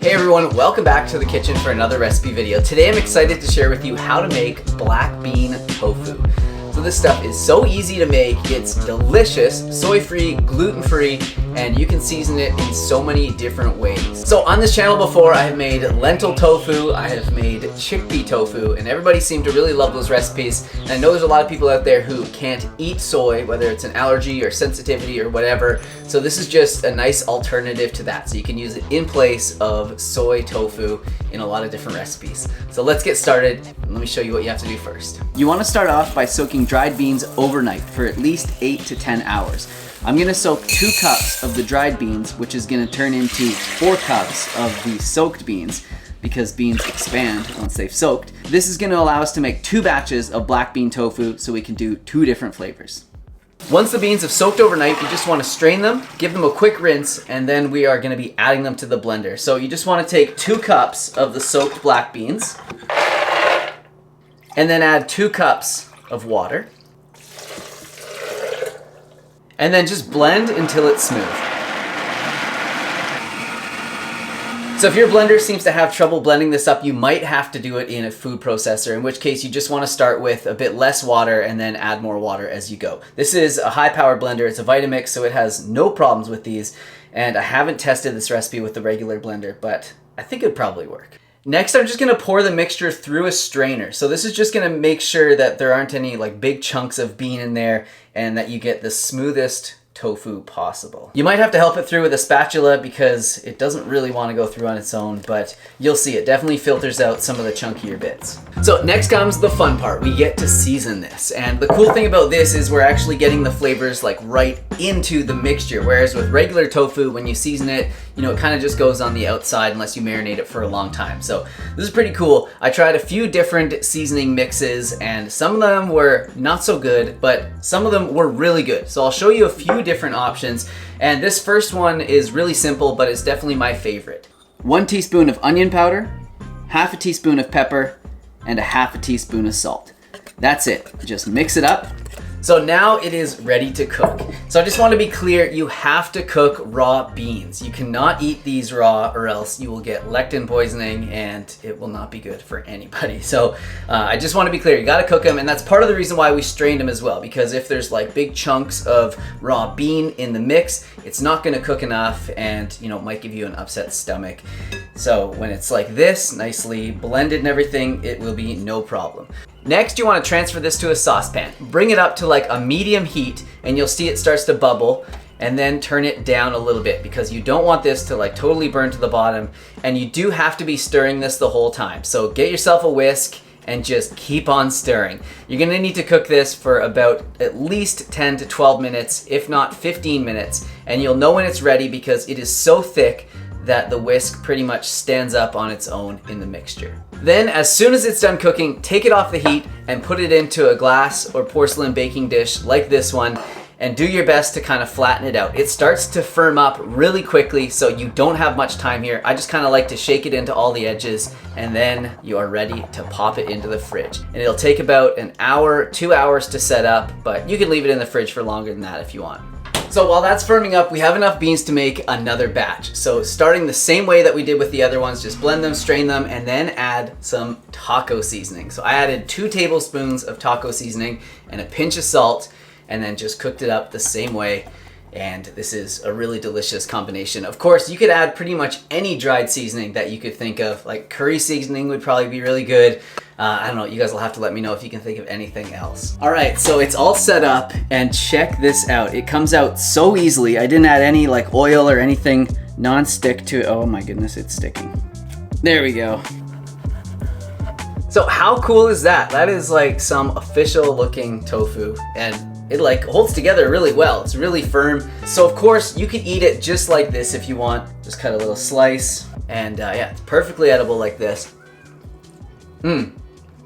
Hey everyone, welcome back to the kitchen for another recipe video. Today I'm excited to share with you how to make black bean tofu. So this stuff is so easy to make, it's delicious, soy-free, gluten-free, and you can season it in so many different ways. So on this channel before, I have made lentil tofu, I have made chickpea tofu, and everybody seemed to really love those recipes. And I know there's a lot of people out there who can't eat soy, whether it's an allergy or sensitivity or whatever. So this is just a nice alternative to that. So you can use it in place of soy tofu in a lot of different recipes. So let's get started. Let me show you what you have to do first. You want to start off by soaking dried beans overnight for at least 8 to 10 hours. I'm gonna soak 2 cups of the dried beans, which is gonna turn into 4 cups of the soaked beans because beans expand once they've soaked. This is gonna allow us to make 2 batches of black bean tofu so we can do 2 different flavors. Once the beans have soaked overnight, you just wanna strain them, give them a quick rinse, and then we are gonna be adding them to the blender. So you just wanna take 2 cups of the soaked black beans, and then add 2 cups of water. And then just blend until it's smooth. So if your blender seems to have trouble blending this up, you might have to do it in a food processor, in which case you just want to start with a bit less water and then add more water as you go. This is a high-powered blender, it's a Vitamix, so it has no problems with these, and I haven't tested this recipe with the regular blender, but I think it'd probably work. Next, I'm just gonna pour the mixture through a strainer. So this is just gonna make sure that there aren't any like big chunks of bean in there and that you get the smoothest tofu possible. You might have to help it through with a spatula because it doesn't really want to go through on its own, but you'll see it definitely filters out some of the chunkier bits. So next comes the fun part. We get to season this. And the cool thing about this is we're actually getting the flavors like right into the mixture. Whereas with regular tofu, when you season it, you know, it kind of just goes on the outside unless you marinate it for a long time. So this is pretty cool. I tried a few different seasoning mixes and some of them were not so good, but some of them were really good. So I'll show you a few different options. And this first one is really simple, but it's definitely my favorite. 1 teaspoon of onion powder, half a teaspoon of pepper, and a half a teaspoon of salt. That's it. Just mix it up. So now it is ready to cook. So I just want to be clear, you have to cook raw beans. You cannot eat these raw or else you will get lectin poisoning and it will not be good for anybody. So I just want to be clear, you got to cook them, and that's part of the reason why we strained them as well, because if there's like big chunks of raw bean in the mix, it's not going to cook enough and, you know, it might give you an upset stomach. So when it's like this, nicely blended and everything, it will be no problem. Next, you want to transfer this to a saucepan. Bring it up to like a medium heat and you'll see it starts to bubble, and then turn it down a little bit because you don't want this to like totally burn to the bottom, and you do have to be stirring this the whole time. So get yourself a whisk and just keep on stirring. You're gonna need to cook this for about at least 10 to 12 minutes, if not 15 minutes, and you'll know when it's ready because it is so thick that the whisk pretty much stands up on its own in the mixture. Then, as soon as it's done cooking, take it off the heat and put it into a glass or porcelain baking dish like this one, and do your best to kind of flatten it out. It starts to firm up really quickly, so you don't have much time here. I just kind of like to shake it into all the edges, and then you are ready to pop it into the fridge. And it'll take about an hour, 2 hours to set up, but you can leave it in the fridge for longer than that if you want. So while that's firming up, we have enough beans to make another batch. So starting the same way that we did with the other ones, just blend them, strain them, and then add some taco seasoning. So I added 2 tablespoons of taco seasoning and a pinch of salt, and then just cooked it up the same way. And this is a really delicious combination. Of course, you could add pretty much any dried seasoning that you could think of. Like curry seasoning would probably be really good. I don't know, you guys will have to let me know if you can think of anything else. All right, so it's all set up, and check this out. It comes out so easily. I didn't add any like oil or anything non-stick to it. Oh my goodness, it's sticking. There we go. So how cool is that? That is like some official looking tofu, and it like holds together really well. It's really firm. So of course you could eat it just like this if you want. Just cut a little slice, and yeah, it's perfectly edible like this.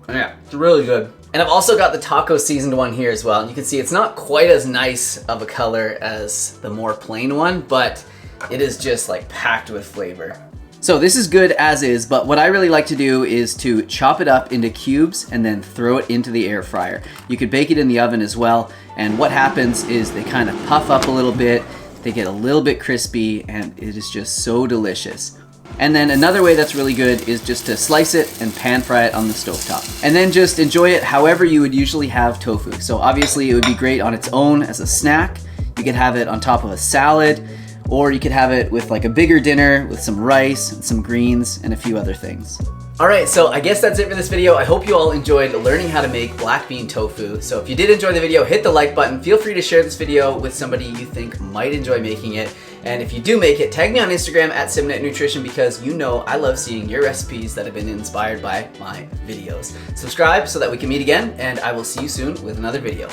Yeah, it's really good. And I've also got the taco seasoned one here as well. And you can see it's not quite as nice of a color as the more plain one, but it is just like packed with flavor. So this is good as is, but what I really like to do is to chop it up into cubes and then throw it into the air fryer. You could bake it in the oven as well, and what happens is they kind of puff up a little bit, they get a little bit crispy, and it is just so delicious. And then another way that's really good is just to slice it and pan fry it on the stovetop. And then just enjoy it however you would usually have tofu. So obviously it would be great on its own as a snack. You could have it on top of a salad, or you could have it with like a bigger dinner with some rice and some greens and a few other things. Alright, so I guess that's it for this video. I hope you all enjoyed learning how to make black bean tofu. So if you did enjoy the video, hit the like button. Feel free to share this video with somebody you think might enjoy making it. And if you do make it, tag me on Instagram at Simnett Nutrition, because you know I love seeing your recipes that have been inspired by my videos. Subscribe so that we can meet again, and I will see you soon with another video.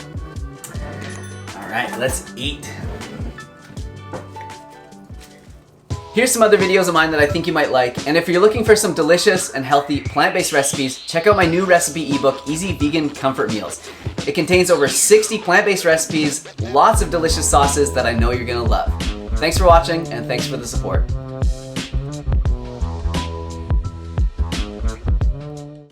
Alright, let's eat. Here's some other videos of mine that I think you might like, and if you're looking for some delicious and healthy plant-based recipes, check out my new recipe ebook, Easy Vegan Comfort Meals. It contains over 60 plant-based recipes, lots of delicious sauces that I know you're gonna love. Thanks for watching, and thanks for the support.